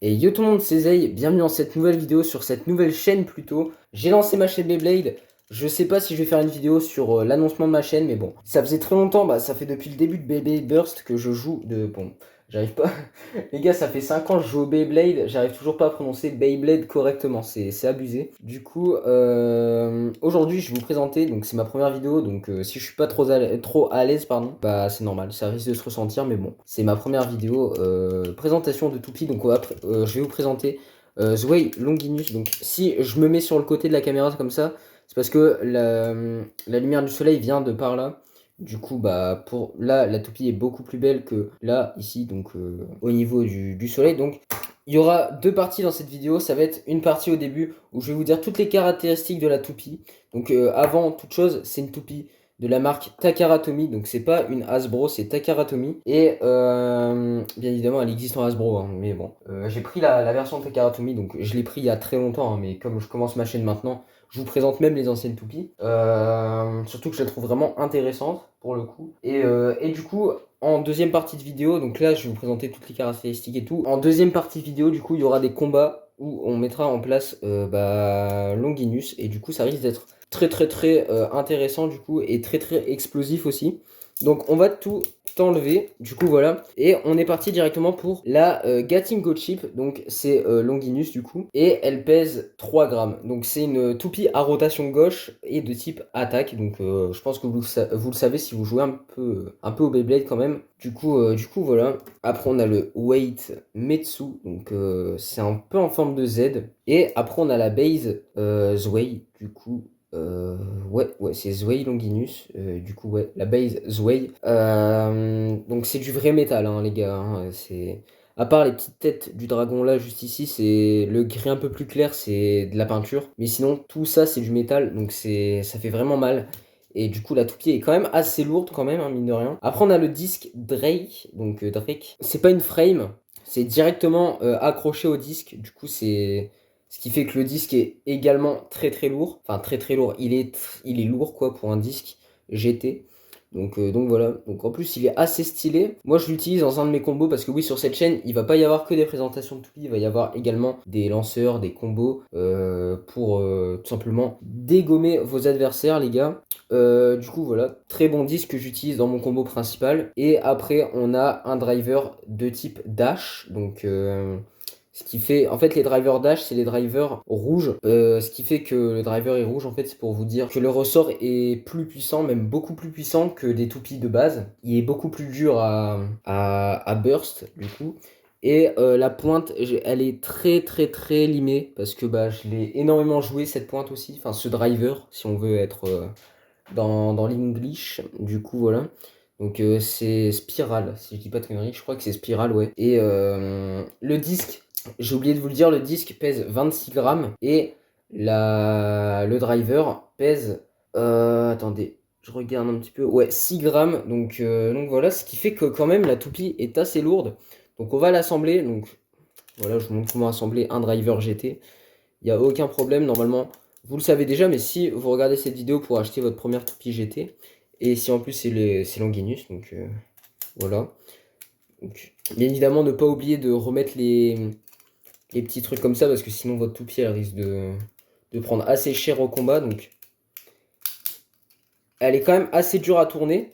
Et yo tout le monde, c'est Zay, bienvenue dans cette nouvelle vidéo, sur cette nouvelle chaîne plutôt. J'ai lancé ma chaîne Beyblade, je sais pas si je vais faire une vidéo sur l'annoncement de ma chaîne, mais bon. Ça faisait très longtemps, ça fait depuis le début de Beyblade Burst que je joue de... Bon, j'arrive pas... Les gars, ça fait 5 ans que je joue au Beyblade, j'arrive toujours pas à prononcer Beyblade correctement, c'est abusé. Du coup, aujourd'hui je vais vous présenter, donc c'est ma première vidéo, donc si je suis pas trop à l'aise, pardon, bah c'est normal, ça risque de se ressentir, mais bon. C'est ma première vidéo, présentation de Toupie, donc je vais vous présenter Zwei Longinus. Donc si je me mets sur le côté de la caméra comme ça, c'est parce que la lumière du soleil vient de par là. Du coup, bah pour là, la toupie est beaucoup plus belle que là, ici, donc au niveau du soleil. Donc il y aura deux parties dans cette vidéo. Ça va être une partie au début où je vais vous dire toutes les caractéristiques de la toupie. Donc avant toute chose, c'est une toupie de la marque Takara Tomy, donc c'est pas une Hasbro, c'est Takara Tomy. Et bien évidemment, elle existe en Hasbro, hein, mais bon. J'ai pris la version Takara Tomy, donc je l'ai pris il y a très longtemps, hein, mais comme je commence ma chaîne maintenant, je vous présente même les anciennes toupies. Surtout que je la trouve vraiment intéressante, pour le coup. Et du coup, en deuxième partie de vidéo, donc là, je vais vous présenter toutes les caractéristiques et tout. En deuxième partie de vidéo, du coup, il y aura des combats où on mettra en place Longinus, et du coup, ça risque d'être très intéressant du coup et très explosif aussi. Donc on va tout enlever, du coup voilà, et on est parti directement pour la Gatingo Chip. Donc c'est Longinus du coup, et elle pèse 3 grammes. Donc c'est une toupie à rotation gauche et de type attaque. Donc je pense que vous le savez si vous jouez un peu au Beyblade quand même. Du coup voilà. Après on a le Weight Metsu, donc c'est un peu en forme de Z. Et après on a la base Zwei, du coup ouais, c'est Zwei Longinus. Du coup, ouais, la base Zwei. Donc, c'est du vrai métal, hein, les gars. Hein, c'est... À part les petites têtes du dragon là, juste ici, c'est le gris un peu plus clair, c'est de la peinture. Mais sinon, tout ça, c'est du métal. Donc, ça fait vraiment mal. Et du coup, la toupie est quand même assez lourde, quand même, hein, mine de rien. Après, on a le disque Drake. Donc, Drake. C'est pas une frame. C'est directement accroché au disque. Du coup, c'est... Ce qui fait que le disque est également très lourd. Enfin, très lourd. Il est lourd, quoi, pour un disque GT. Donc voilà. Donc en plus, il est assez stylé. Moi, je l'utilise dans un de mes combos parce que oui, sur cette chaîne, il va pas y avoir que des présentations de toupie. Il va y avoir également des lanceurs, des combos pour tout simplement dégommer vos adversaires, les gars. Du coup, voilà. Très bon disque que j'utilise dans mon combo principal. Et après, on a un driver de type dash. Donc... ce qui fait, en fait, les drivers dash, c'est les drivers rouges. Ce qui fait que le driver est rouge, en fait, c'est pour vous dire que le ressort est plus puissant, même beaucoup plus puissant que des toupies de base. Il est beaucoup plus dur à burst, du coup. Et la pointe, elle est très limée, parce que je l'ai énormément joué, cette pointe aussi. Enfin, ce driver, si on veut être dans l'English. Du coup, voilà. Donc c'est Spiral, si je dis pas de conneries, je crois que c'est Spiral, ouais. Et le disque, j'ai oublié de vous le dire, le disque pèse 26 grammes et le driver pèse, attendez, je regarde un petit peu, ouais, 6 grammes. Donc voilà, ce qui fait que quand même la toupie est assez lourde. Donc on va l'assembler. Donc voilà, je vous montre comment assembler un driver GT. Il n'y a aucun problème, normalement, vous le savez déjà, mais si vous regardez cette vidéo pour acheter votre première toupie GT, et si en plus c'est Longinus, donc voilà. Donc, bien évidemment, ne pas oublier de remettre les petits trucs comme ça, parce que sinon votre toupie elle risque de prendre assez cher au combat. Donc elle est quand même assez dure à tourner.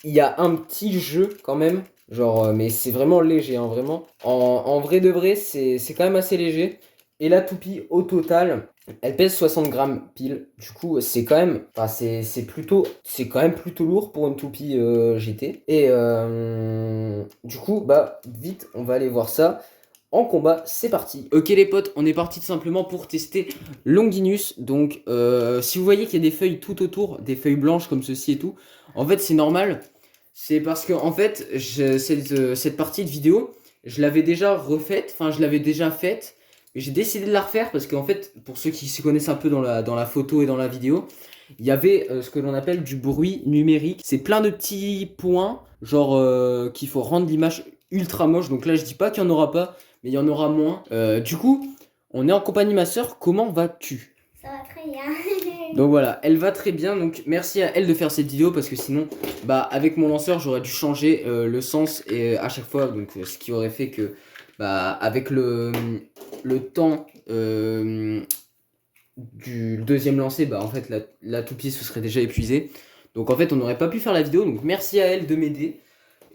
Il y a un petit jeu quand même, genre, mais c'est vraiment léger, hein, vraiment. En vrai de vrai, c'est quand même assez léger. Et la toupie, au total, elle pèse 60 grammes pile. Du coup, c'est quand même, enfin, c'est quand même plutôt lourd pour une toupie GT. Et du coup, vite, on va aller voir ça. En combat, c'est parti. Ok les potes, on est parti tout simplement pour tester Longinus. Donc si vous voyez qu'il y a des feuilles tout autour, des feuilles blanches comme ceci et tout, en fait c'est normal. C'est parce que en fait, cette partie de vidéo, je l'avais déjà refaite, enfin je l'avais déjà faite. J'ai décidé de la refaire parce qu'en fait, pour ceux qui se connaissent un peu dans la photo et dans la vidéo, il y avait ce que l'on appelle du bruit numérique. C'est plein de petits points, genre qu'il faut rendre l'image ultra moche. Donc là, je dis pas qu'il n'y en aura pas, mais il y en aura moins. Du coup, on est en compagnie de ma soeur. Comment vas-tu? Ça va très bien. Donc voilà, elle va très bien, donc merci à elle de faire cette vidéo parce que sinon, bah avec mon lanceur, j'aurais dû changer le sens et à chaque fois, donc ce qui aurait fait que, bah avec le temps du deuxième lancer, bah en fait la toupie se serait déjà épuisée. Donc en fait, on n'aurait pas pu faire la vidéo, donc merci à elle de m'aider.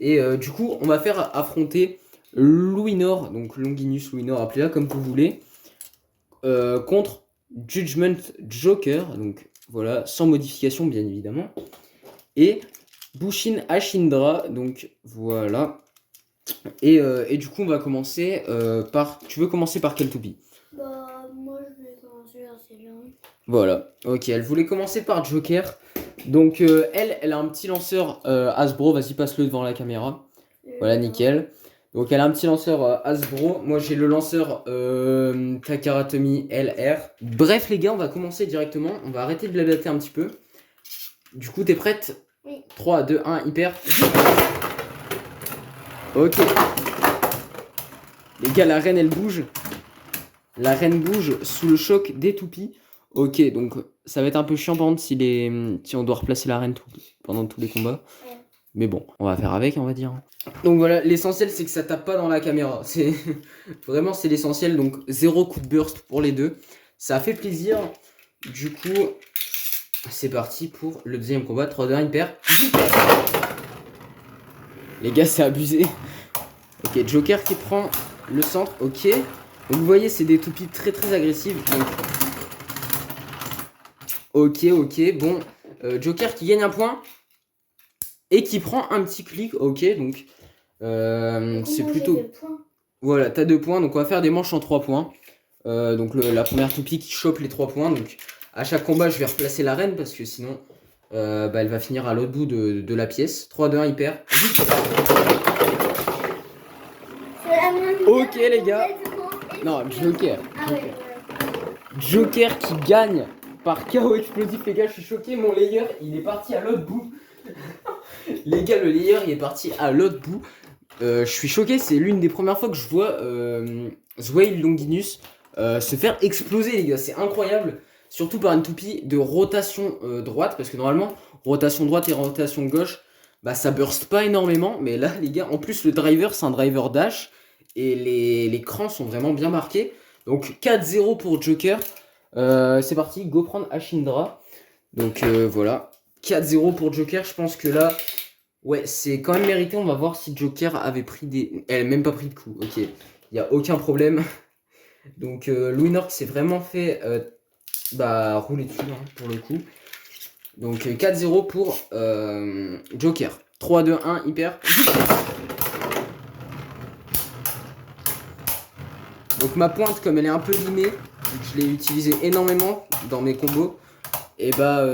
Et du coup, on va faire affronter Louinor, donc Longinus Louinor, appelez-la comme vous voulez, contre Judgment Joker, donc voilà, sans modification bien évidemment, et Bushin Ashindra, donc voilà. Et du coup, on va commencer par... Tu veux commencer par quelle toupie? Bah, moi je vais commencer par celle-là. Voilà, ok, elle voulait commencer par Joker. Donc elle a un petit lanceur Hasbro, vas-y passe-le devant la caméra. Voilà, nickel. Donc elle a un petit lanceur Hasbro, moi j'ai le lanceur Takaratomi LR. Bref les gars, on va commencer directement, on va arrêter de blablater un petit peu. Du coup, t'es prête? Oui. 3, 2, 1, hyper. Ok. Les gars, la reine elle bouge. La reine bouge sous le choc des toupies. Ok, donc ça va être un peu chiant par contre si on doit replacer la reine pendant tous les combats. Ouais. Mais bon, on va faire avec, on va dire. Donc voilà, l'essentiel c'est que ça tape pas dans la caméra. C'est vraiment c'est l'essentiel. Donc 0 coup de burst pour les deux. Ça fait plaisir. Du coup, c'est parti pour le deuxième combat. 3, 2, 1, hyper. Les gars, c'est abusé. Ok, Joker qui prend le centre. Ok. Donc vous voyez, c'est des toupies très très agressives. Donc... Ok, bon. Joker qui gagne un point. Et qui prend un petit clic. Ok, donc c'est plutôt... Voilà, t'as 2 points. Donc on va faire des manches en 3 points. Donc la première toupie qui chope les 3 points. Donc à chaque combat, je vais replacer la reine parce que sinon, bah, elle va finir à l'autre bout de la pièce. 3, 2, 1, hyper. Ok les gars. Non, Joker. Joker qui gagne par KO explosif, les gars, je suis choqué, mon layer il est parti à l'autre bout. Les gars, le layer il est parti à l'autre bout. Je suis choqué, c'est l'une des premières fois que je vois Zweil Longinus se faire exploser, les gars, c'est incroyable. Surtout par une toupie de rotation droite, parce que normalement, rotation droite et rotation gauche, bah ça burst pas énormément, mais là, les gars, en plus le driver c'est un driver dash, et les crans sont vraiment bien marqués. Donc 4-0 pour Joker. C'est parti, go prendre Ashindra. Donc voilà, 4-0 pour Joker. Je pense que là, ouais, c'est quand même mérité. On va voir si Joker avait pris des... Elle n'a même pas pris de coup. Ok, il n'y a aucun problème. Donc Louinor qui s'est vraiment fait rouler dessus hein, pour le coup. Donc 4-0 pour Joker. 3, 2, 1, hyper. Donc ma pointe, comme elle est un peu limée, vu que je l'ai utilisée énormément dans mes combos, et bah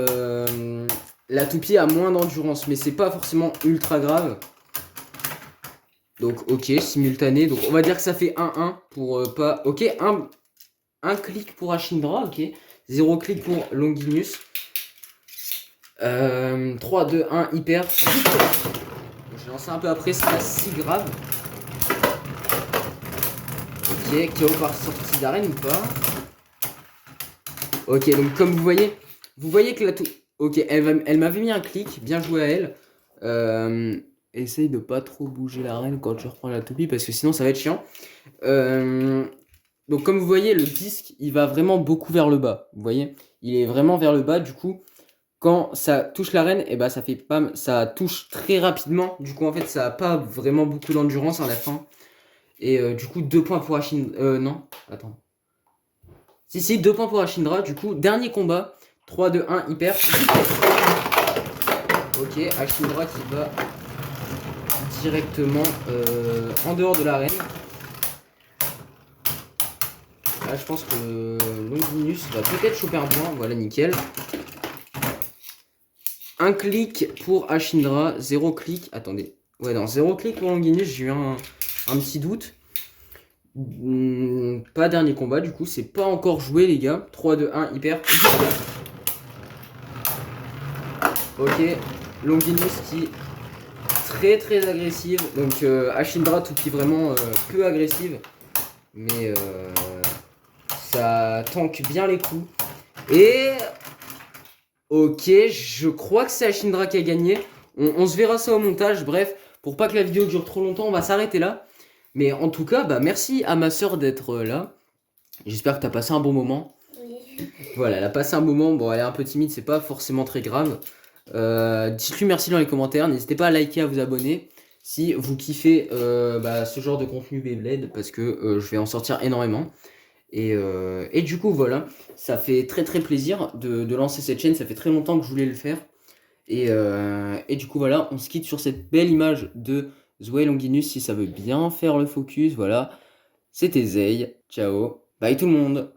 la toupie a moins d'endurance, mais c'est pas forcément ultra grave. Donc ok, simultané, donc on va dire que ça fait 1-1 pour pas... Ok, un clic pour Ashindra, ok. 0 clic pour Longinus. 3, 2, 1, hyper. J'ai lancé un peu après, c'est pas si grave. Ok, KO par sortie d'arène ou pas? Ok, donc comme vous voyez que la toupie... Ok, elle m'avait mis un clic, bien joué à elle. Essaye de pas trop bouger la reine quand tu reprends la toupie parce que sinon ça va être chiant. Donc comme vous voyez, le disque, il va vraiment beaucoup vers le bas. Vous voyez, il est vraiment vers le bas. Du coup, quand ça touche la reine, et bah ça fait pas, ça touche très rapidement. Du coup, en fait, ça a pas vraiment beaucoup d'endurance à la fin. Et du coup, 2 points pour Ashindra. Non, attends. Si, 2 points pour Ashindra. Du coup, dernier combat. 3, 2, 1, hyper. Ok, Ashindra qui va directement en dehors de l'arène. Là, je pense que Longinus va peut-être choper un point. Voilà, nickel. Un clic pour Ashindra. 0 clic. Attendez. Ouais, non, 0 clic pour Longinus. J'ai eu un petit doute. Pas dernier combat, du coup, c'est pas encore joué, les gars. 3, 2, 1, hyper. Ok, Longinus qui très très agressive. Donc Ashindra tout qui vraiment peu agressive. Mais ça tank bien les coups. Et Ok, je crois que c'est Ashindra qui a gagné. On se verra ça au montage. Bref, pour pas que la vidéo dure trop longtemps, on va s'arrêter là. Mais en tout cas, bah merci à ma soeur d'être là. J'espère que t'as passé un bon moment. Oui. Voilà, elle a passé un moment. Bon, elle est un peu timide, c'est pas forcément très grave. Dites-lui merci dans les commentaires. N'hésitez pas à liker, à vous abonner. Si vous kiffez ce genre de contenu Beyblade, parce que je vais en sortir énormément. Et du coup, voilà, ça fait très très plaisir de lancer cette chaîne. Ça fait très longtemps que je voulais le faire. Et du coup, voilà, on se quitte sur cette belle image de Zoé Longinus. Si ça veut bien faire le focus, voilà. C'était Zey. Ciao. Bye tout le monde.